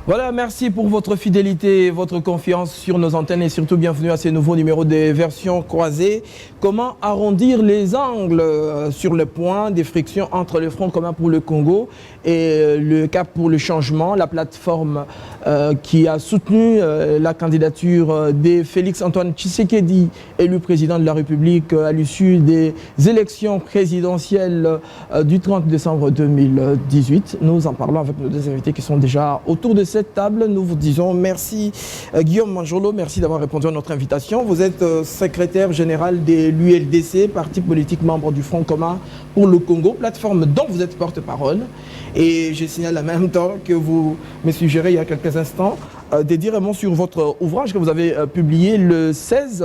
Voilà, merci pour votre fidélité et votre confiance sur nos antennes et surtout bienvenue à ce nouveau numéro des versions croisées. Comment arrondir les angles sur le point des frictions entre le Front commun pour le Congo et le Cap pour le changement, la plateforme qui a soutenu la candidature de Félix-Antoine Tshisekedi, élu président de la République à l'issue des élections présidentielles du 30 décembre 2018. Nous en parlons avec nos deux invités qui sont déjà autour de cette table. Nous vous disons merci Guillaume Manjolo, merci d'avoir répondu à notre invitation. Vous êtes secrétaire général de l'ULDC, parti politique membre du Front commun pour le Congo, plateforme dont vous êtes porte-parole. Et je signale en même temps que vous me suggérez il y a quelques instants de dire un mot sur votre ouvrage que vous avez publié le 16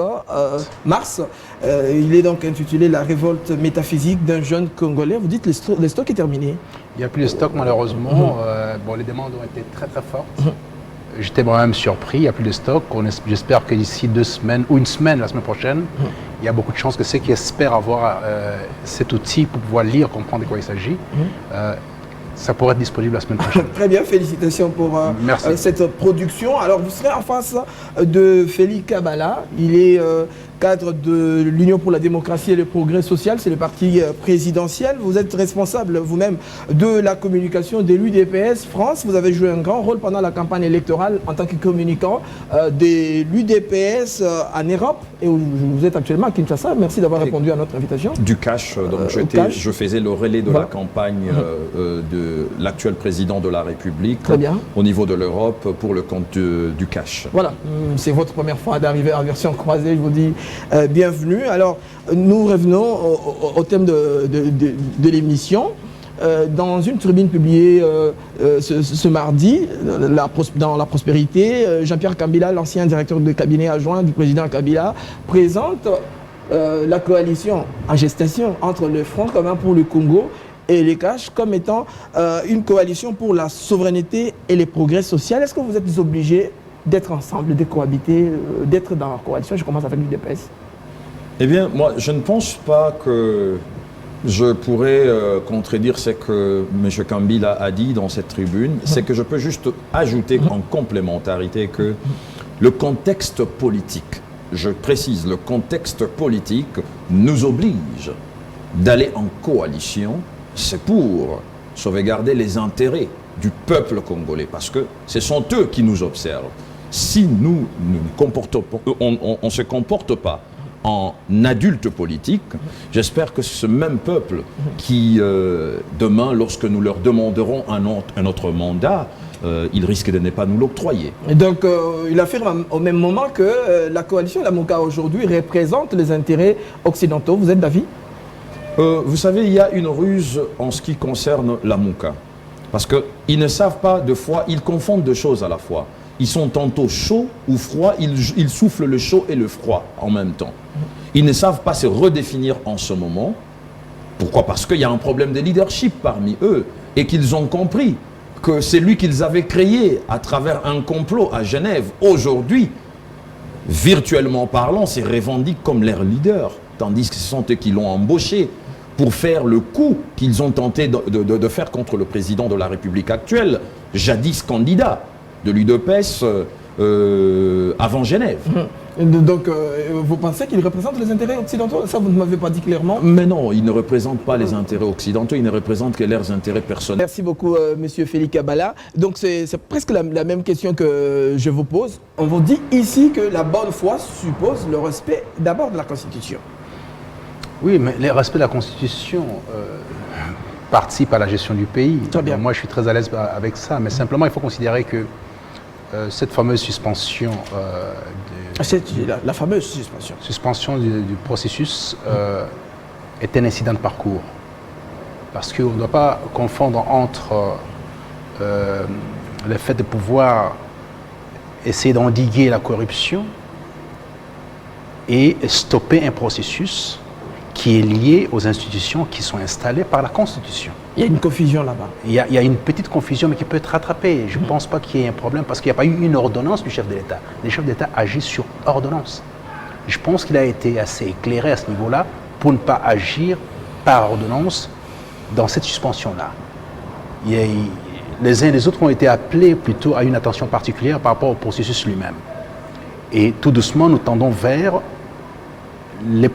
mars. Il est donc intitulé « La révolte métaphysique d'un jeune Congolais ». Vous dites que le stock est terminé. Il n'y a plus de stock malheureusement. Les demandes ont été très très fortes. J'étais moi-même surpris, il n'y a plus de stock. J'espère que d'ici 2 semaines ou une semaine, la semaine prochaine, il y a beaucoup de chances que ceux qui espèrent avoir cet outil pour pouvoir lire, comprendre de quoi il s'agit, ça pourrait être disponible la semaine prochaine. Très bien, félicitations pour cette production. Alors, vous serez en face de Félix Kabala. Il est cadre de l'Union pour la démocratie et le progrès social, c'est le parti présidentiel. Vous êtes responsable vous-même de la communication de l'UDPS France. Vous avez joué un grand rôle pendant la campagne électorale en tant que communicant de l'UDPS en Europe. Et vous êtes actuellement à Kinshasa. Merci d'avoir répondu à notre invitation. Du cash, donc je faisais le relais de la campagne de l'actuel président de la République au niveau de l'Europe pour le compte du cash. Voilà, c'est votre première fois d'arriver en version croisée, je vous dis bienvenue. Alors, nous revenons au thème de l'émission. Dans une tribune publiée ce mardi, dans La Prospérité, Jean-Pierre Kabila, l'ancien directeur de cabinet adjoint du président Kabila, présente la coalition en gestation entre le Front commun pour le Congo et les CACH comme étant une coalition pour la souveraineté et les progrès sociaux. Est-ce que vous êtes obligés d'être ensemble, de cohabiter, d'être dans la coalition? Je commence avec l'UDPS. Eh bien, moi, je ne pense pas que je pourrais contredire ce que M. Kabila a dit dans cette tribune. C'est que je peux juste ajouter en complémentarité que le contexte politique, je précise, le contexte politique nous oblige d'aller en coalition. C'est pour sauvegarder les intérêts du peuple congolais, parce que ce sont eux qui nous observent. Si nous on se comporte pas en adulte politique, j'espère que ce même peuple qui, demain, lorsque nous leur demanderons un autre mandat, il risque de ne pas nous l'octroyer. Donc, il affirme au même moment que la coalition La Mouka aujourd'hui représente les intérêts occidentaux. Vous êtes d'avis? Vous savez, il y a une ruse en ce qui concerne la Mouka. Parce qu'ils ne savent pas, de fois, ils confondent deux choses à la fois. Ils sont tantôt chauds ou froids, ils soufflent le chaud et le froid en même temps. Ils ne savent pas se redéfinir en ce moment. Pourquoi? Parce qu'il y a un problème de leadership parmi eux et qu'ils ont compris que c'est lui qu'ils avaient créé à travers un complot à Genève. Aujourd'hui, virtuellement parlant, se revendiquent comme leur leader, tandis que ce sont eux qui l'ont embauché pour faire le coup qu'ils ont tenté de faire contre le président de la République actuelle, jadis candidat de l'UDPS avant Genève. Donc, vous pensez qu'il représente les intérêts occidentaux? Ça, vous ne m'avez pas dit clairement. Mais non, il ne représente pas les intérêts occidentaux, il ne représente que leurs intérêts personnels. Merci beaucoup, Monsieur Félix Kabala. Donc, c'est presque la même question que je vous pose. On vous dit ici que la bonne foi suppose le respect d'abord de la Constitution. Oui, mais le respect de la Constitution participe à la gestion du pays. Très bien. Moi, je suis très à l'aise avec ça, mais simplement, il faut considérer que cette fameuse suspension la fameuse suspension du processus est un incident de parcours. Parce qu'on ne doit pas confondre entre le fait de pouvoir essayer d'endiguer la corruption et stopper un processus qui est lié aux institutions qui sont installées par la Constitution. Il y a une confusion là-bas. Il y a une petite confusion, mais qui peut être rattrapée. Je ne pense pas qu'il y ait un problème, parce qu'il n'y a pas eu une ordonnance du chef de l'État. Les chefs d'État agissent sur ordonnance. Je pense qu'il a été assez éclairé à ce niveau-là pour ne pas agir par ordonnance dans cette suspension-là. les uns et les autres ont été appelés plutôt à une attention particulière par rapport au processus lui-même. Et tout doucement, nous tendons vers les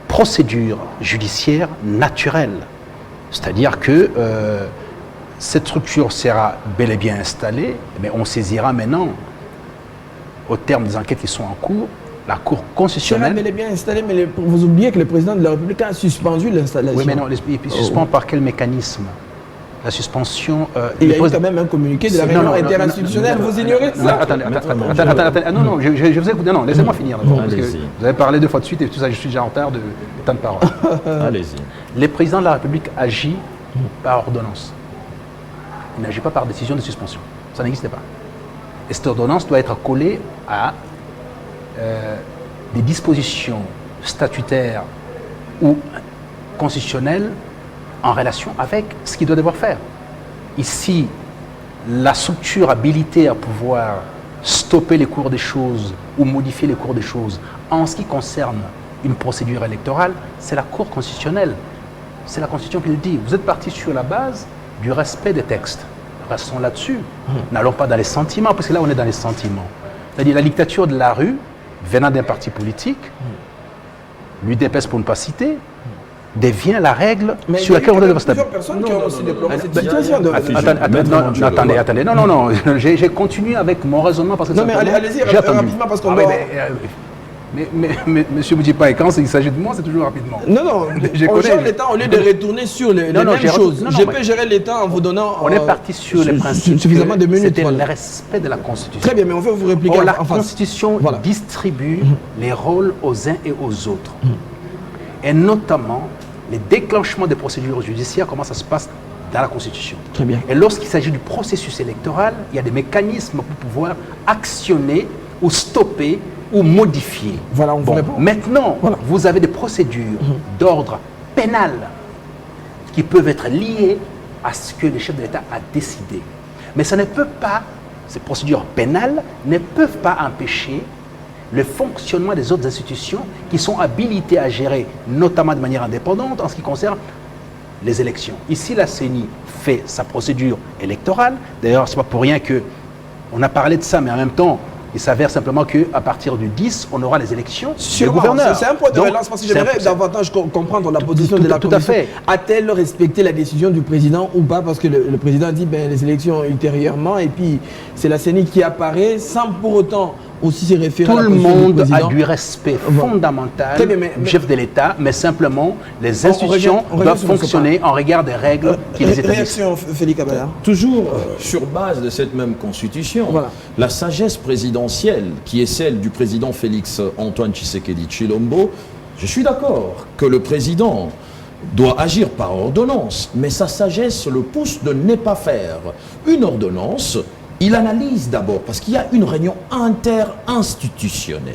procédures judiciaires naturelles. C'est-à-dire que cette structure sera bel et bien installée, mais on saisira maintenant, au terme des enquêtes qui sont en cours, la Cour constitutionnelle. Elle est bien installée, mais vous oubliez que le président de la République a suspendu l'installation. Oui, mais non, il suspend par quel mécanisme? La suspension... il y a eu quand même un communiqué de la réunion interinstitutionnelle, vous ignorez ça? Attendez, non, je vous écoute, non, laissez-moi finir d'abord, parce que vous avez parlé 2 fois de suite et tout ça, je suis déjà en retard de temps de parole. Allez-y. Le président de la République agit par ordonnance. Il n'agit pas par décision de suspension. Ça n'existe pas. Et cette ordonnance doit être collée à des dispositions statutaires ou constitutionnelles en relation avec ce qu'il doit devoir faire. Ici, la structure habilitée à pouvoir stopper les cours des choses ou modifier les cours des choses en ce qui concerne une procédure électorale, c'est la Cour constitutionnelle. C'est la Constitution qui le dit. Vous êtes parti sur la base du respect des textes. Restons là-dessus. N'allons pas dans les sentiments, parce que là, on est dans les sentiments. C'est-à-dire la dictature de la rue, venant d'un parti politique, l'UDPS pour ne pas citer, devient la règle sur laquelle on doit se plusieurs personnes qui ont aussi déploré cette situation. Attendez, non, j'ai continué avec mon raisonnement parce que... Non, mais allez-y, rapidement, parce qu'on doit... Mais monsieur Moudipa, quand il s'agit de moi, c'est toujours rapidement. Non, on gère l'État au lieu de retourner sur les mêmes choses. Je peux gérer l'État en vous donnant... On est parti sur les principes. Suffisamment de minutes. C'était le respect de la Constitution. Très bien, mais on veut vous répliquer. La Constitution distribue les rôles aux uns et aux autres. Et notamment, les déclenchements des procédures judiciaires, comment ça se passe dans la Constitution. Très bien. Et lorsqu'il s'agit du processus électoral, il y a des mécanismes pour pouvoir actionner ou stopper ou modifier. Voilà, on vous répond. Maintenant, vous avez des procédures d'ordre pénal qui peuvent être liées à ce que le chef de l'État a décidé. Mais ça ne peut pas, ces procédures pénales ne peuvent pas empêcher le fonctionnement des autres institutions qui sont habilitées à gérer, notamment de manière indépendante, en ce qui concerne les élections. Ici, la CENI fait sa procédure électorale. D'ailleurs, ce n'est pas pour rien qu'on a parlé de ça, mais en même temps, il s'avère simplement qu'à partir du 10, on aura les élections du gouverneur. C'est un point de relance parce que j'aimerais davantage comprendre la position de la Commission. A-t-elle respecté la décision du président ou pas? Parce que le président dit les élections ultérieurement et puis c'est la CENI qui apparaît sans pour autant aussi se référer à la position du président. Tout le monde a du respect fondamental du chef de l'État, mais simplement les institutions doivent fonctionner en regard des règles qui les établissent. Réaction, Félix Kabala. Toujours sur base de cette même Constitution, la sagesse présidentielle, qui est celle du président Félix Antoine Tshisekedi Tshilombo, je suis d'accord que le président doit agir par ordonnance, mais sa sagesse le pousse de ne pas faire une ordonnance. Il analyse d'abord, parce qu'il y a une réunion interinstitutionnelle.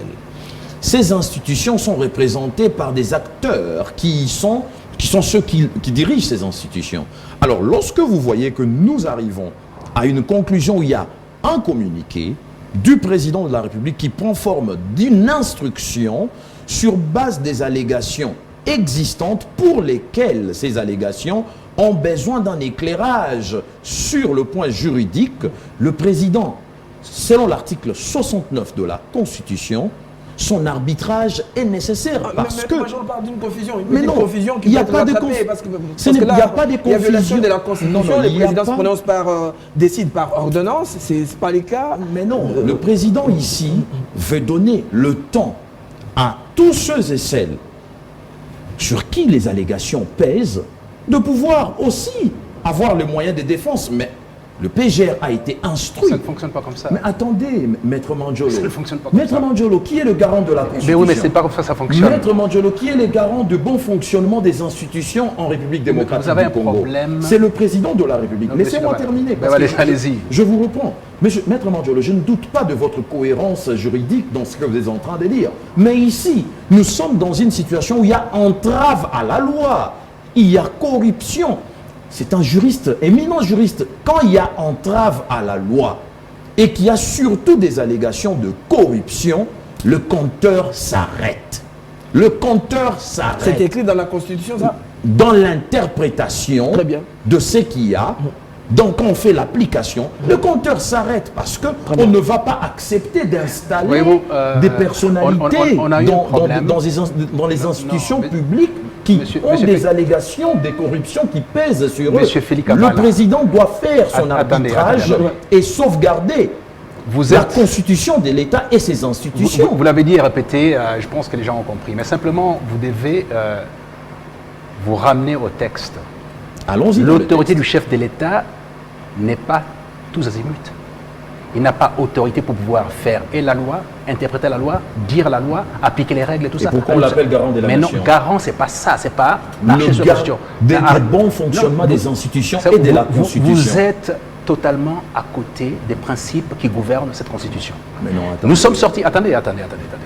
Ces institutions sont représentées par des acteurs qui sont ceux qui dirigent ces institutions. Alors, lorsque vous voyez que nous arrivons à une conclusion où il y a un communiqué du président de la République qui prend forme d'une instruction sur base des allégations existantes pour lesquelles ces allégations ont besoin d'un éclairage sur le point juridique, le président, selon l'article 69 de la Constitution, son arbitrage est nécessaire parce que... Je parle d'une confusion. Mais non, il n'y a pas de confusion. Il n'y a pas de confusion. Il y a violation de la Constitution, le président se prononce décide par ordonnance, ce n'est pas le cas. Mais non, le président ici veut donner le temps à tous ceux et celles sur qui les allégations pèsent de pouvoir aussi avoir les moyens de défense. Mais le PGR a été instruit. Ça ne fonctionne pas comme ça. Mais attendez, Maître Mandiolo. Ça ne fonctionne pas comme ça. Maître Mandiolo, qui est le garant de la Constitution? Mais oui, mais c'est pas comme ça fonctionne. Maître Mandiolo, qui est le garant du bon fonctionnement des institutions en République démocratique du Congo? Vous avez un problème. C'est le président de la République. Laissez-moi terminer. Allez-y. Je vous reprends. Maître Mandiolo, je ne doute pas de votre cohérence juridique dans ce que vous êtes en train de dire. Mais ici, nous sommes dans une situation où il y a entrave à la loi. Il y a corruption. C'est un juriste, éminent juriste. Quand il y a entrave à la loi et qu'il y a surtout des allégations de corruption, le compteur s'arrête. Le compteur s'arrête. C'est écrit dans la Constitution, ça? Dans l'interprétation de ce qu'il y a Donc, quand on fait l'application, le compteur s'arrête parce qu'on ne va pas accepter d'installer des personnalités on a eu un problème. dans les institutions Non, publiques qui ont des allégations, des corruptions qui pèsent sur eux. Le président doit faire son arbitrage et sauvegarder la constitution de l'État et ses institutions. Vous l'avez dit et répété, je pense que les gens ont compris. Mais simplement, vous devez vous ramener au texte. Allons-y. L'autorité du chef de l'État n'est pas tous azimuts. Il n'a pas autorité pour pouvoir faire et la loi, interpréter la loi, dire la loi, appliquer les règles et tout ça. Pourquoi on l'appelle garant de la nation? Mais non, garant, c'est pas ça, c'est pas marcher sur la Constitution. Des bons fonctionnements des institutions et de la Constitution. Vous êtes totalement à côté des principes qui gouvernent cette Constitution. Mais non, nous sommes sortis... Attendez.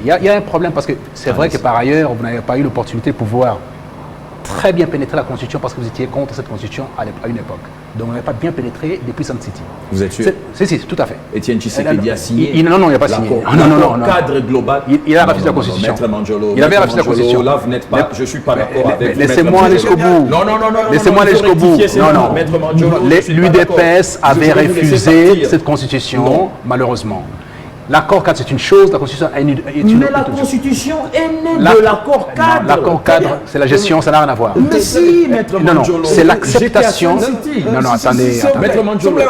Il y a un problème parce que c'est vrai que par ailleurs, vous n'avez pas eu l'opportunité de pouvoir très bien pénétrer la Constitution parce que vous étiez contre cette Constitution à une époque. Donc, on n'avait pas bien pénétré depuis Sun City. Vous êtes sûr? Si, tout à fait. Étienne Tshisekedi a signé. Non, il n'a pas signé. Non. Cadre global. Il a refusé la Constitution. Maître Manjolo, il avait refusé la Constitution. Là, vous n'êtes pas. Je ne suis pas d'accord avec vous. Laissez-moi aller jusqu'au bout. Non. Laissez-moi aller jusqu'au bout. Non. Maître Manjolo, L'UDPS avait refusé cette Constitution, malheureusement. L'accord cadre, c'est une chose, la Constitution est une autre. Mais la Constitution est née de l'accord cadre. L'accord cadre, c'est la gestion, ça n'a rien à voir. Mais si, Maître Manjolo. Non, c'est l'acceptation. Non, attendez. Maître Manjolo,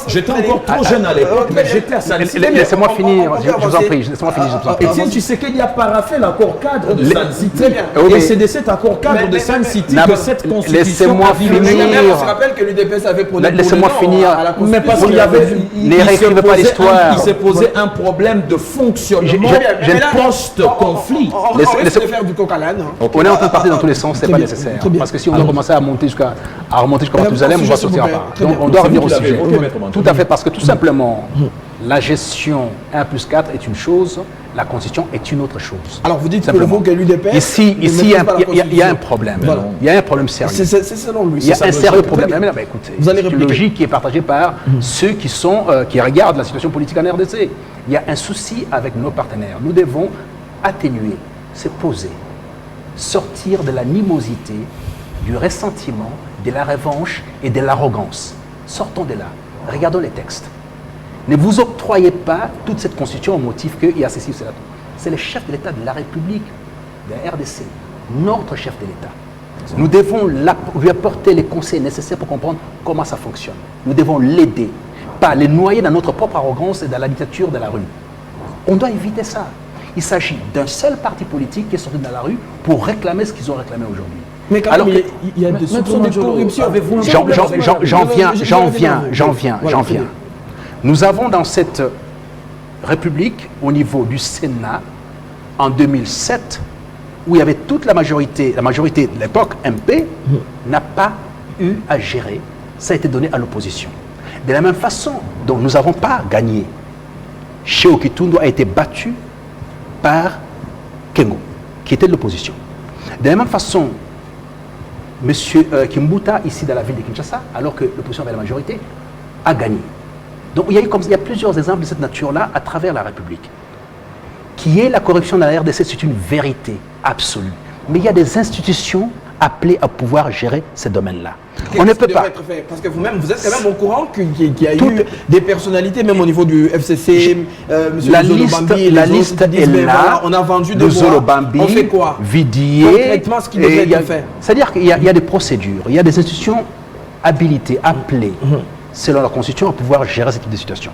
j'étais encore trop jeune à l'époque, mais j'étais à Sun City. Laissez-moi finir, je vous en prie. Etienne Tshisekedi a paraffé l'accord cadre de Sun City. Et c'est de cet accord cadre de Sun City que cette Constitution. Laissez-moi finir. Je rappelle que l'UDPS avait produit. Laissez-moi finir. Mais parce qu'il y avait. Ne réécrivez pas l'histoire. Il s'est posé un problème de fonctionnement post-conflit. Laissez faire du coq à l'âne. On est en train de partir dans tous les sens, c'est pas nécessaire. Parce que si on doit commencer à remonter jusqu'à Mathusalem, on va sortir à part. Donc on doit revenir au sujet. Tout à fait, parce que tout simplement, la gestion 1+4 est une chose, la Constitution est une autre chose. Alors vous dites que l'UDPS... Ici, il y a un problème. Il y a un problème sérieux. C'est selon lui. Il y a un sérieux problème. Mais écoutez, c'est une logique qui est partagée par ceux qui regardent la situation politique en RDC. Il y a un souci avec nos partenaires. Nous devons atténuer, se poser, sortir de l'animosité, du ressentiment, de la revanche et de l'arrogance. Sortons de là. Regardons les textes. Ne vous octroyez pas toute cette constitution au motif qu'il y a ceci ou cela. C'est le chef de l'État de la République, de la RDC, notre chef de l'État. Nous devons lui apporter les conseils nécessaires pour comprendre comment ça fonctionne. Nous devons l'aider, pas les noyer dans notre propre arrogance et dans la dictature de la rue. On doit éviter ça. Il s'agit d'un seul parti politique qui est sorti dans la rue pour réclamer ce qu'ils ont réclamé aujourd'hui. Mais quand même, il y a des soupçons de corruption. J'en viens. Nous avons dans cette République, au niveau du Sénat, en 2007, où il y avait toute la majorité de l'époque, MP, n'a pas eu à gérer. Ça a été donné à l'opposition. De la même façon dont nous n'avons pas gagné, Cheo Kitundu a été battu par Kengo, qui était de l'opposition. De la même façon, M. Kimbuta, ici dans la ville de Kinshasa, alors que l'opposition avait la majorité, a gagné. Donc il y a plusieurs exemples de cette nature-là à travers la République. Qui est la corruption dans la RDC, c'est une vérité absolue. Mais il y a des institutions appelées à pouvoir gérer ces domaines-là. On ne peut pas. Parce que vous-même, vous êtes quand même au courant qu'il y a eu des personnalités, même au niveau du FCC, M. La liste est là. On a vendu des voix. On fait quoi? Vidier. Concrètement, ce qui devrait être fait. C'est-à-dire qu'il y a des procédures, il y a des institutions habilitées, appelées, selon la Constitution, à pouvoir gérer ce type de situation.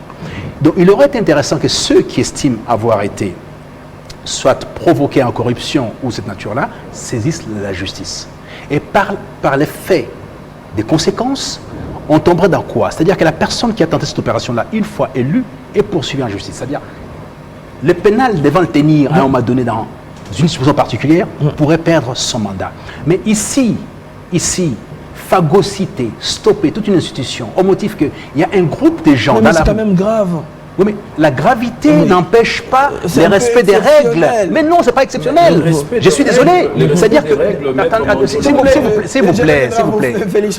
Donc il aurait été intéressant que ceux qui estiment avoir été soit provoqués en corruption ou cette nature-là, saisissent la justice. Et par les faits, des conséquences, on tomberait dans quoi? C'est-à-dire que la personne qui a tenté cette opération-là, une fois élue, est poursuivie en justice. C'est-à-dire, le pénal devant le tenir à un moment donné dans une situation particulière, pourrait perdre son mandat. Mais ici, phagocyter, stopper toute une institution au motif qu'il y a un groupe de gens... Mais c'est quand même grave. Oui, mais la gravité n'empêche pas le respect des règles. Mais non, c'est pas exceptionnel. Je suis désolé. C'est-à-dire que... S'il vous plaît.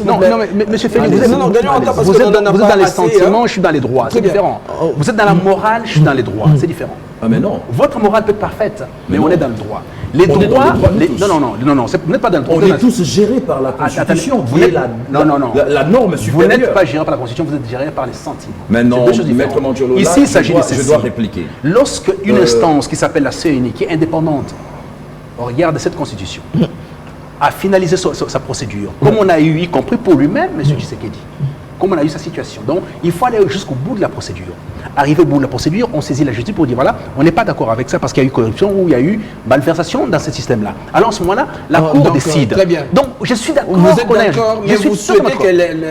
Non, mais monsieur Félix, vous êtes dans les sentiments, je suis dans les droits. C'est différent. Vous êtes dans la morale, je suis dans les droits. C'est différent. Ah mais non. Votre morale peut être parfaite, mais non. on est dans le droit. Les On est dans droits, le droit, nous tous. non, vous n'êtes pas dans le droit. On est tous gérés par la Constitution, Attendez, qui vous est n'êtes- la norme Vous supérieure. n'êtes pas géré par la Constitution, vous êtes géré par les sentiments. Mais non, C'est deux choses différentes. Maître Mangiolo, là, Ici, il s'agit de je ceci. dois répliquer. Lorsque une instance qui s'appelle la CENI, qui est indépendante, au regard de cette Constitution, a finalisé sa procédure, comme on a eu, y compris pour lui-même, M. Tshisekedi, comme on a eu sa situation. Donc, il faut aller jusqu'au bout de la procédure. Arrivé au bout de la procédure, on saisit la justice pour dire voilà, on n'est pas d'accord avec ça parce qu'il y a eu corruption ou il y a eu malversation dans ce système-là. Alors, en ce moment-là, la Cour décide. Très bien. Donc, je suis d'accord. Vous êtes d'accord, mais vous souhaitez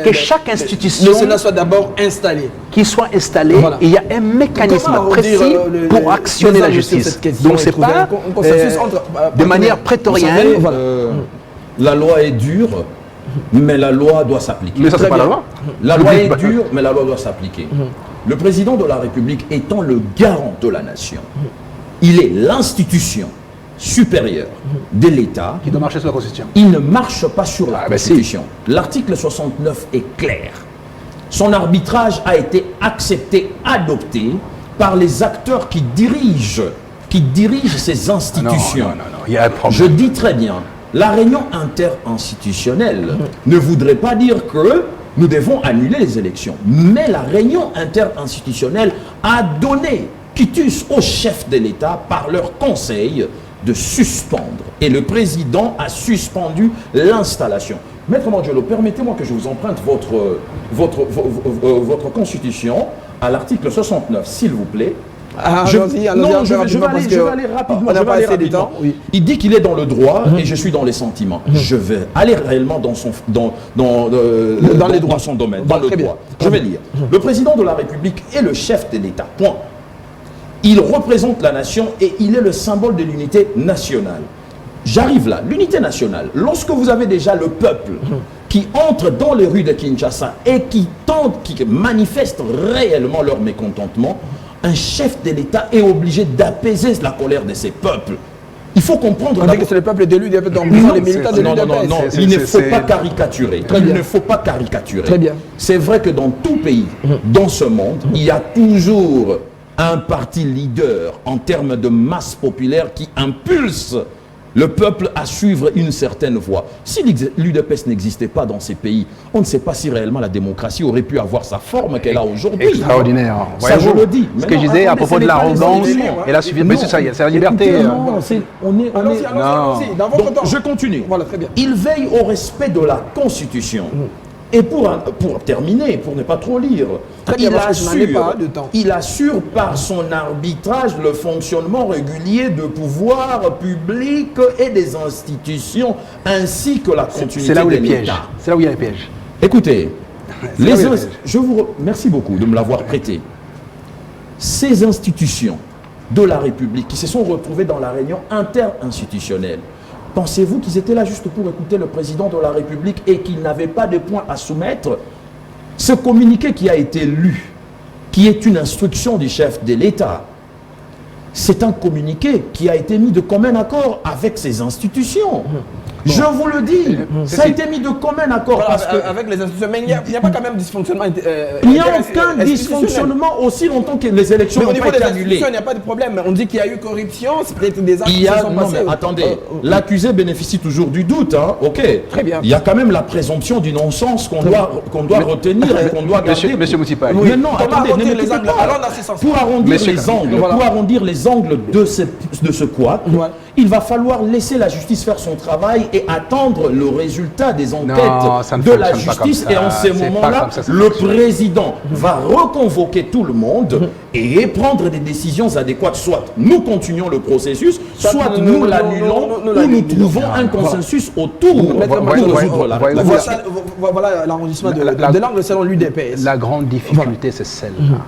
que chaque institution le Sénat soit d'abord installé. qui soit installé, Voilà. et il y a un mécanisme Comment précis arrondir, pour actionner la justice. cette question Donc, et c'est trouver pas un consensus entre- de manière Vous prétorienne. savez, la loi est dure, mais la loi doit s'appliquer. Mais ça, c'est Très pas la bien. loi. La loi est dure, mais la loi doit s'appliquer. Le président de la République étant le garant de la nation, il est l'institution supérieure de l'État. Qui doit marcher sur la Constitution. Il ne marche pas sur la Ah, ben si. Constitution. L'article 69 est clair. Son arbitrage a été accepté, adopté par les acteurs qui dirigent ces institutions. Non, il y a un problème. Je dis très bien, la réunion interinstitutionnelle ne voudrait pas dire que nous devons annuler les élections. Mais la réunion interinstitutionnelle a donné quitus au chef de l'État par leur conseil de suspendre. Et le président a suspendu l'installation. Maître Mangiolo, permettez-moi que je vous emprunte votre constitution à l'article 69, s'il vous plaît. Ah, Je allons-y, non, je vais rapidement, parce que aller rapidement. on n'a je vais pas aller assez de rapidement. temps. Oui. Il dit qu'il est dans le droit et je suis dans les sentiments. Je vais aller réellement dans son domaine, dans le très bien. droit. Je vais lire. Le président de la République est le chef de l'État. Point. Il représente la nation et il est le symbole de l'unité nationale. J'arrive là, l'unité nationale. Lorsque vous avez déjà le peuple qui entre dans les rues de Kinshasa et qui manifeste réellement leur mécontentement, un chef de l'État est obligé d'apaiser la colère de ces peuples. Il faut comprendre... On dit que c'est le peuple d'élu, il y a peut-être les militants de Non, l'UDPS. il ne faut pas caricaturer. Très Il bien. ne faut pas caricaturer. Très bien. C'est vrai que dans tout pays, dans ce monde, il y a toujours un parti leader en termes de masse populaire qui impulse le peuple à suivre une certaine voie. Si l'UDPS n'existait pas dans ces pays, on ne sait pas si réellement la démocratie aurait pu avoir sa forme qu'elle a aujourd'hui. Extraordinaire. Ça, je le dis. Ce que je disais à propos de l'arrogance et la suffisance. Mais c'est ça, c'est la liberté. Écoutez, non, on est... Allons-y, dans votre Donc, temps. je continue. Voilà, très bien. Il veille au respect de la Constitution. Et pour terminer, pour ne pas trop lire, Très bien, parce que je n'en ai pas de temps. il assure par son arbitrage le fonctionnement régulier de pouvoirs publics et des institutions, ainsi que la continuité C'est là où de il y a les pièges. l'État. C'est là où il y a les pièges. Écoutez, C'est là où il y a les pièges. merci beaucoup de me l'avoir prêté. Ces institutions de la République qui se sont retrouvées dans la réunion interinstitutionnelle, pensez-vous qu'ils étaient là juste pour écouter le président de la République et qu'ils n'avaient pas de points à soumettre? Ce communiqué qui a été lu, qui est une instruction du chef de l'État, c'est un communiqué qui a été mis de commun accord avec ces institutions. Je vous le dis, ça a été mis de commun accord Voilà, parce que avec les institutions, mais il n'y a pas quand même dysfonctionnement. il n'y a aucun dysfonctionnement aussi longtemps que les élections Mais au n'ont niveau pas des été annulées. institutions, il n'y a pas de problème. On dit qu'il y a eu corruption, c'est peut-être des actes Il qui y se a, sont non passés. mais attendez, l'accusé bénéficie toujours du doute, hein, ok. Très bien. Il y a quand même la présomption d'innocence qu'on doit retenir et qu'on doit garder. Monsieur Moutipa, Oui. Mais non, Comment attendez, arrondir ne les m'écoutez angles? pas. Allons dans ce sens-là. Pour arrondir Monsieur, les angles, voilà. pour arrondir les angles de ce couac, Ouais. il va falloir laisser la justice faire son travail et attendre le résultat des enquêtes ça ne de la fonctionne pas comme justice. ça. Et en ces C'est pas moments-là, comme ça le fonctionne. président va reconvoquer tout le monde et prendre des décisions adéquates. Soit nous continuons le processus, soit nous l'annulons, ou nous trouvons un consensus autour Maître pour Mangiolo, résoudre la voilà. question. Voilà l'arrondissement de La- l'angle selon l'UDPS. La grande difficulté, c'est celle-là.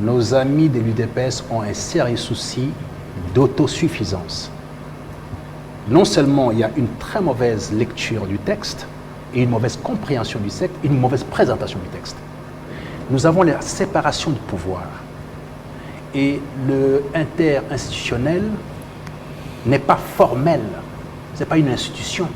Nos amis de l'UDPS ont un sérieux souci d'autosuffisance. Non seulement il y a une très mauvaise lecture du texte et une mauvaise compréhension du texte, une mauvaise présentation du texte. Nous avons la séparation du pouvoir. Et le interinstitutionnel n'est pas formel. Ce n'est pas une institution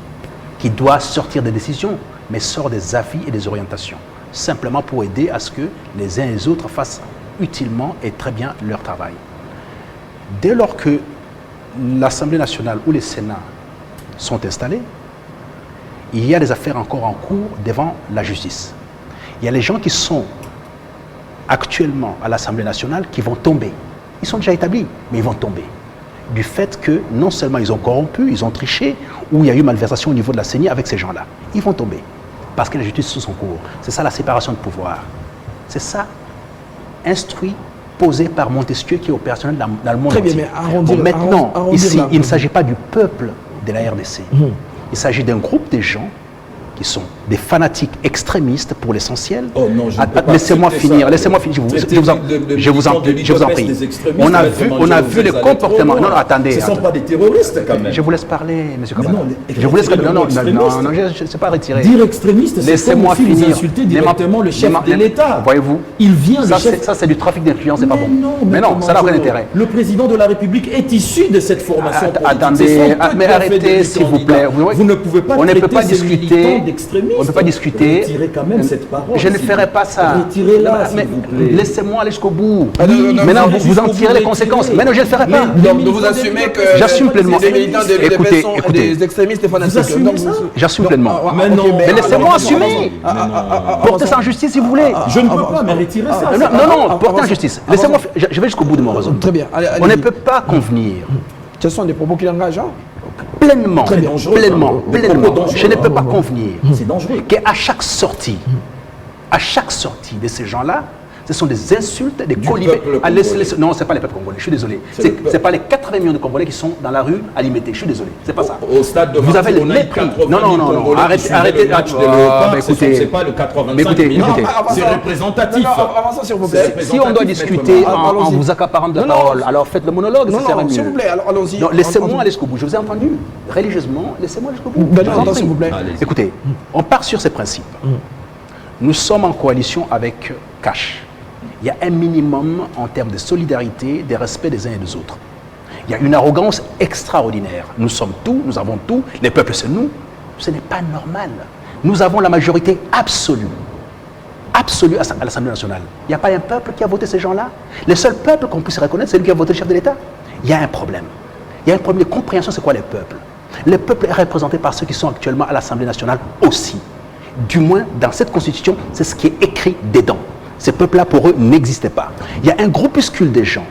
qui doit sortir des décisions, mais sort des avis et des orientations, simplement pour aider à ce que les uns et les autres fassent utilement et très bien leur travail. dès lors que l'Assemblée nationale ou les Sénats sont installés, il y a des affaires encore en cours devant la justice. Il y a les gens qui sont actuellement à l'Assemblée nationale qui vont tomber. Ils sont déjà établis, mais ils vont tomber. Du fait que non seulement ils ont corrompu, ils ont triché, ou il y a eu malversation au niveau de la CENI avec ces gens-là. Ils vont tomber. Parce que la justice sous son cours. C'est ça la séparation de pouvoir. C'est ça, instruit, posé par Montesquieu qui est opérationnel dans le monde entier. Très bien, mais arrondir, bon, maintenant, arrondir ici, là. il ne s'agit pas du peuple de la RDC. Il s'agit d'un groupe de gens qui sont des fanatiques extrémistes pour l'essentiel. Oh non, je ne peux pas laissez-moi accepter finir, ça. laissez-moi finir. Je vous en prie. On a vu les comportements. Non, attendez. Ce ne sont pas des terroristes quand même. Je vous laisse parler, monsieur Kabala. Non, je vous laisse parler. Non, je ne sais pas retirer. Dire extrémiste, c'est Laissez-moi comme si vous finir. insultez directement le chef de l'État. Voyez-vous, il vient le chef. Ça, c'est du trafic d'influence, c'est pas bon. Mais non, ça n'a aucun intérêt. Le président de la République est issu de cette formation politique. Attendez, mais arrêtez, s'il vous plaît. Vous ne pouvez pas traiter ces militants d'extrémistes. On ne peut pas discuter. Retirez quand même cette parole. Je ne ferai pas ça. Retirez-la, s'il vous plaît. Laissez-moi aller jusqu'au bout. non, Maintenant, non, vous en tirez les conséquences. Mais non, je ne le ferai pas. Donc vous assumez que J'assume pleinement. les militants des Écoutez, des extrémistes et fanatiques. Vous assumez ça? J'assume pleinement. Mais non. Mais laissez-moi assumer. Portez ça en justice si vous voulez. Je ne peux pas, mais retirez ça. Non, portez en justice. Laissez-moi. Je vais jusqu'au bout de mon raison. Très bien. On ne peut pas convenir. Ce sont des propos qui l'engagent. Pleinement, Très dangereux, pleinement. dangereux. Je ne peux pas convenir C'est dangereux. qu'à chaque sortie de ces gens-là, ce sont des insultes, des colibés. peuple Non, ce n'est pas les peuples congolais, je suis désolé. Ce n'est pas les 80 millions de Congolais qui sont dans la rue à limiter, je suis désolé. C'est pas ça. Au stade de Vous avez le Marseille, on a mépris. 80 Non, 000 Congolais qui suivaient arrêtez. le match de Léopard, Écoutez, c'est pas le 85 écoutez, millions. écoutez. C'est représentatif. Avançons s'il vous plaît. Si on doit discuter en vous accaparant de la Non, parole, alors faites le monologue, ça sert à Non, s'il mieux. vous plaît, allons-y. Non, laissez-moi aller jusqu'au bout. Je vous ai entendu religieusement, laissez-moi aller jusqu'au bout. Ben Je non, vous en attends, prie. s'il vous plaît. Allez-y. Écoutez, on part sur ces principes. Nous sommes en coalition avec Cash. Il y a un minimum en termes de solidarité, de respect des uns et des autres. Il y a une arrogance extraordinaire. Nous sommes tout, nous avons tout, les peuples c'est nous. Ce n'est pas normal. Nous avons la majorité absolue à l'Assemblée nationale. Il n'y a pas un peuple qui a voté ces gens-là. Le seul peuple qu'on puisse reconnaître, c'est lui qui a voté le chef de l'État. Il y a un problème. Il y a un problème de compréhension, c'est quoi les peuples? Le peuple est représenté par ceux qui sont actuellement à l'Assemblée nationale aussi. Du moins, dans cette constitution, c'est ce qui est écrit dedans. Ces peuples-là, pour eux, n'existaient pas. Il y a un groupuscule de gens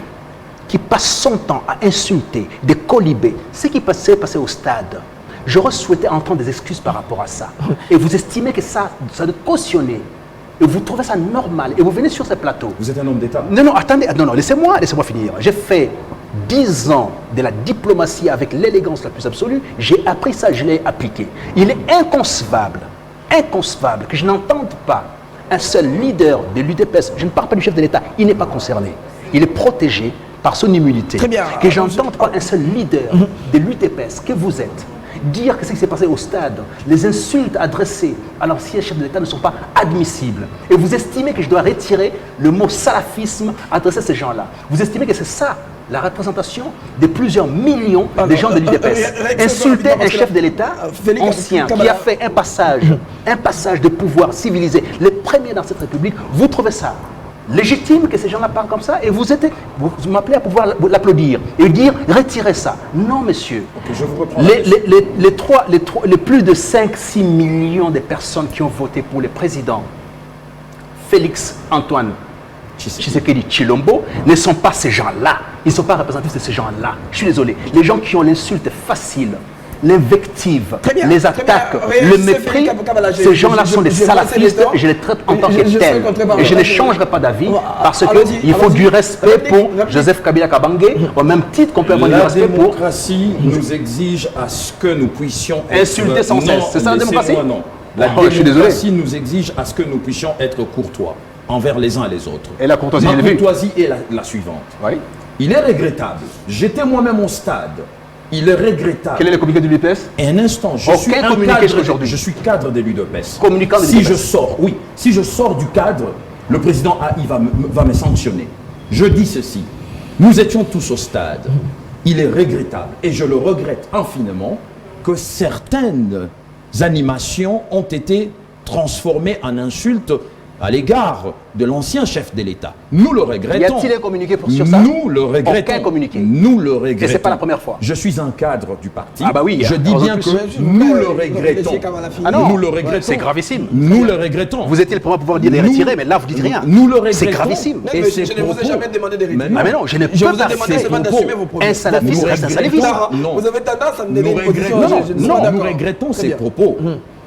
qui passent son temps à insulter, des colibés, ce qui passait au stade. J'aurais souhaité entendre des excuses par rapport à ça. Et vous estimez que ça doit cautionner. Et vous trouvez ça normal. Et vous venez sur ces plateaux. Vous êtes un homme d'État. Non, attendez. Non, laissez-moi finir. J'ai fait 10 ans de la diplomatie avec l'élégance la plus absolue. J'ai appris ça, je l'ai appliqué. Il est inconcevable que je n'entende pas un seul leader de l'UDPS, je ne parle pas du chef de l'État, il n'est pas concerné. Il est protégé par son immunité. Très bien. Que j'entende pas un seul leader de l'UDPS que vous êtes dire que ce qui s'est passé au stade, les insultes adressées à l'ancien chef de l'État ne sont pas admissibles. Et vous estimez que je dois retirer le mot salafisme adressé à ces gens-là. Vous estimez que c'est ça la représentation de plusieurs millions de gens de l'UDPS. Insulter un chef de l'État ancien qui a fait un passage de pouvoir civilisé, les premiers dans cette République, vous trouvez ça légitime que ces gens-là parlent comme ça et vous m'appelez à pouvoir l'applaudir et dire retirez ça. Non, monsieur. Okay, je vous reprends les plus de 5-6 millions de personnes qui ont voté pour le président Félix Antoine Tshisekedi Tshilombo ne sont pas ces gens-là. Ils ne sont pas représentatifs de ces gens-là. Je suis désolé. Les gens qui ont l'insulte facile, l'invective, les attaques, le mépris, ces gens-là sont des salafistes et je les traite en tant que tels. Et je ne changerai pas d'avis parce qu'il faut du respect pour Joseph Kabila Kabange, au même titre qu'on peut avoir du respect pour... La démocratie nous exige à ce que nous puissions insulter sans cesse. C'est ça la démocratie? Non. La démocratie nous exige à ce que nous puissions être courtois envers les uns et les autres. Et la courtoisie, ma courtoisie est la suivante. Oui. Il est regrettable. J'étais moi-même au stade. Il est regrettable. Quel est le communiqué de l'UDPS? Un instant, je suis cadre de l'UDPS. Communicant de l'UDPS. Si je sors du cadre, le président AI va me sanctionner. Je dis ceci. Nous étions tous au stade. Il est regrettable, et je le regrette infiniment, que certaines animations ont été transformées en insultes à l'égard de l'ancien chef de l'État. Nous le regrettons. Y a-t-il un communiqué sur ça? Nous le regrettons. Aucun communiqué. Nous le regrettons. Et c'est pas la première fois. Je suis un cadre du parti. Ah bah oui. Je dis bien que nous le regrettons. Ah non, nous le regrettons. c'est gravissime. Nous le regrettons. Vous étiez le premier à pouvoir dire de les retirer, mais là vous dites rien. Nous le regrettons. C'est gravissime. Et je ne vous ai jamais demandé de retirer. Ah mais non, je n'ai Je pas vous ai demandé seulement d'assumer vos propos. Un salafiste reste un salafiste. Non. Vous avez tendance à me donner Nous une position. regrettons, nous regrettons ses propos.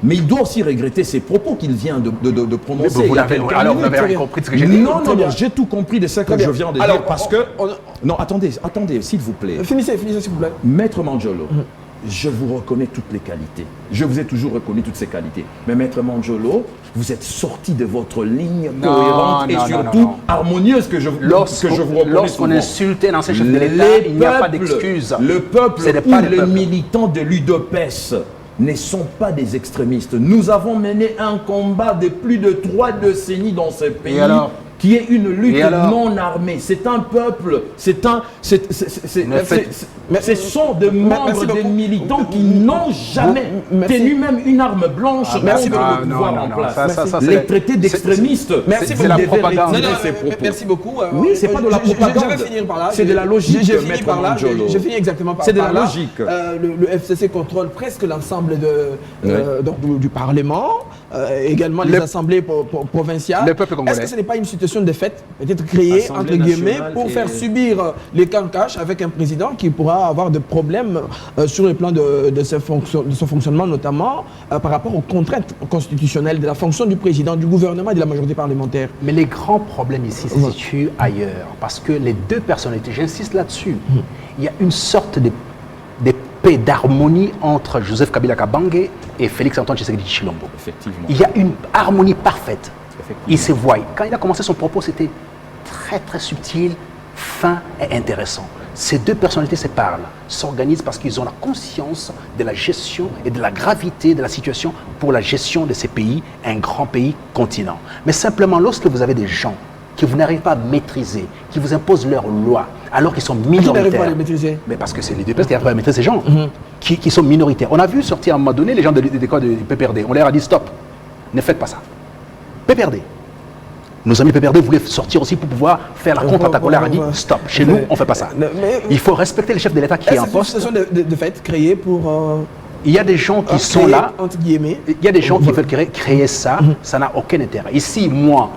Mais il doit aussi regretter ses propos qu'il vient de prononcer. Mais vous l'avez rien compris de ce que j'ai dit. Non, j'ai tout compris de ce que je viens de dire parce que... Non, attendez, s'il vous plaît. Finissez, s'il vous plaît. Maître Manjolo, je vous reconnais toutes les qualités. Je vous ai toujours reconnu toutes ces qualités. Mais Maître Manjolo, vous êtes sorti de votre ligne cohérente et surtout harmonieuse que je vous reconnais. Lorsqu'on insulte un ancien chef de l'État, il n'y a pas d'excuse. Le peuple ou les militants de l'UDPS ne sont pas des extrémistes. Nous avons mené un combat de plus de 3 décennies dans ce pays qui est une lutte non armée. C'est un peuple, ce sont des membres, des militants qui n'ont jamais tenu même une arme blanche contre le pouvoir en place. Les traités d'extrémistes, c'est la propagande. Merci beaucoup. Oui, c'est pas de la propagande. Je vais finir par là. C'est de la logique. Je finis exactement par là. C'est de la logique. Le FCC contrôle presque l'ensemble du Parlement, également les assemblées provinciales. Le peuple congolais. Est-ce que ce n'est pas une situation de fait, peut-être créée, entre guillemets, pour faire subir les cancaches avec un président qui pourra avoir des problèmes sur le plan de son fonctionnement, notamment par rapport aux contraintes constitutionnelles de la fonction du président, du gouvernement et de la majorité parlementaire? Mais les grands problèmes ici se situent ailleurs, parce que les deux personnalités, j'insiste là-dessus, il y a une sorte de paix, d'harmonie entre Joseph Kabila Kabange et Félix Antoine Tshisekedi Tshilombo. Effectivement. Il y a une harmonie parfaite. Il se voit. Quand il a commencé son propos, c'était très très subtil, fin et intéressant. Ces deux personnalités se parlent, s'organisent parce qu'ils ont la conscience de la gestion et de la gravité de la situation pour la gestion de ces pays, un grand pays continent. Mais simplement, lorsque vous avez des gens que vous n'arrivez pas à maîtriser, qui vous imposent leurs lois, alors qu'ils sont minoritaires. Qui n'arrivent pas à les maîtriser? Mais parce que c'est les deux personnes qui n'arrivent pas à maîtriser ces gens, qui sont minoritaires. On a vu sortir à un moment donné les gens du PPRD. On leur a dit stop, ne faites pas ça. PPRD. Nos amis PPRD voulaient sortir aussi pour pouvoir faire la contre-attaque. On leur a dit stop, chez nous, on ne fait pas ça. Il faut respecter le chef de l'État qui est en poste. C'est une situation de fait créée pour... Il y a des gens qui sont là, entre guillemets. Il y a des gens qui veulent créer ça, ça n'a aucun intérêt. Ici, moi,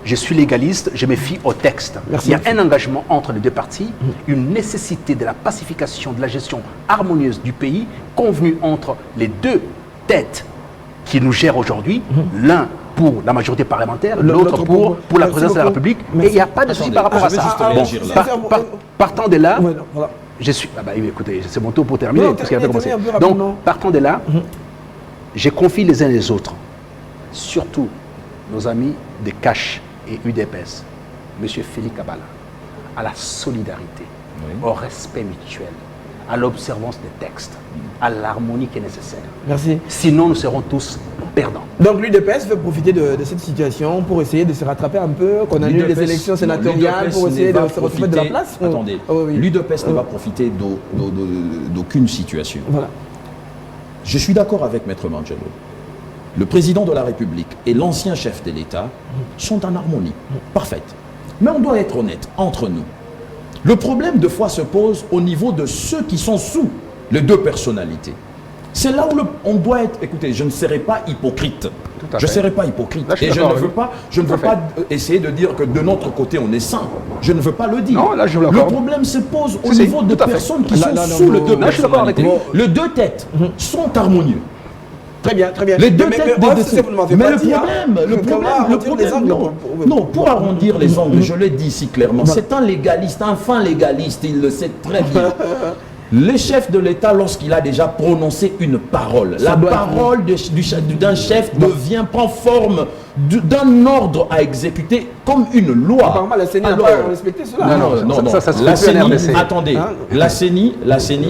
je suis légaliste, je me fie au texte. Merci. Il y a un engagement entre les deux parties, une nécessité de la pacification, de la gestion harmonieuse du pays, convenue entre les deux têtes qui nous gèrent aujourd'hui, l'un pour la majorité parlementaire, l'autre pour la présidence de la République. Et il n'y a pas de souci par rapport à ça. Partant de là, je suis... Ah bah oui, écoutez, c'est mon tour pour terminer. Donc, partant de là, je confie les uns les autres, surtout nos amis de CACH et UDPS, M. Félix Kabala, à la solidarité, au respect mutuel, à l'observance des textes, à l'harmonie qui est nécessaire. Merci. Sinon, nous serons tous perdants. Donc l'UDPS veut profiter de cette situation pour essayer de se rattraper un peu, qu'on annule les élections sénatoriales, pour essayer de se retrouver de la place. Attendez, l'UDPS ne va profiter d'aucune situation. Voilà. Je suis d'accord avec Maître Manjolo. Le président de la République et l'ancien chef de l'État sont en harmonie, parfaite. Mais on doit être honnête entre nous. Le problème de fois se pose au niveau de ceux qui sont sous les deux personnalités. C'est là où on doit être... Écoutez, je ne serai pas hypocrite. Je ne serai pas hypocrite. Là, et je ne veux pas essayer de dire que de notre côté, on est sain. Je ne veux pas le dire. Non, là, je le problème se pose au niveau de personnes qui sont sous les deux personnalités. Les deux têtes sont harmonieux. Très bien, très bien. Les deux têtes mais le problème, non, pour arrondir les angles, je l'ai dit ici clairement, c'est un légaliste, un fin légaliste, il le sait très bien. Le chef de l'État, lorsqu'il a déjà prononcé une parole, la parole d'un chef prend forme d'un ordre à exécuter comme une loi. Apparemment, la CENI n'a pas respecté cela. Non. La CENI, attendez, la CENI,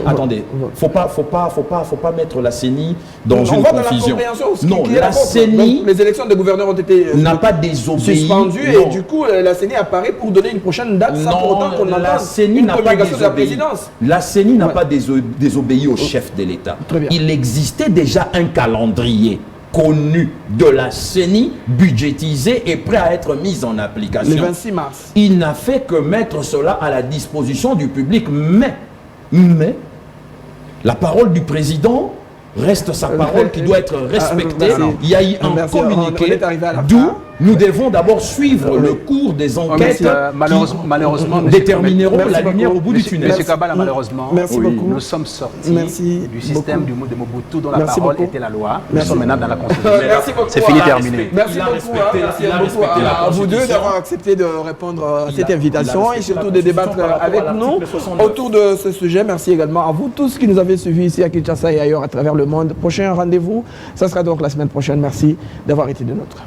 attendez. Faut pas mettre la CENI dans une confusion. Non, la CENI, les élections de gouverneurs ont été n'a pas désobéi. Suspendues et du coup, la CENI apparaît pour donner une prochaine date sans pour autant qu'on entende une communication de la présidence. La CENI n'a pas désobéi au chef de l'État. Il existait déjà un calendrier connu de la CENI, budgétisé et prêt à être mis en application. Le 26 mars. Il n'a fait que mettre cela à la disposition du public, mais la parole du président reste sa parole qui doit être respectée. Il y a eu un communiqué d'où nous devons d'abord suivre le cours des enquêtes malheureusement, qui détermineront la lumière au bout du tunnel. Monsieur Kabala, malheureusement, nous sommes sortis du système de Mobutu dont la parole était la loi. Nous sommes maintenant dans la Constitution. C'est fini, terminé. Merci beaucoup à vous deux d'avoir accepté de répondre à cette invitation et surtout de débattre avec nous autour de ce sujet. Merci également à vous tous qui nous avez suivis ici à Kinshasa et ailleurs à travers le monde. Prochain rendez-vous, ça sera donc la semaine prochaine. Merci d'avoir été des nôtres.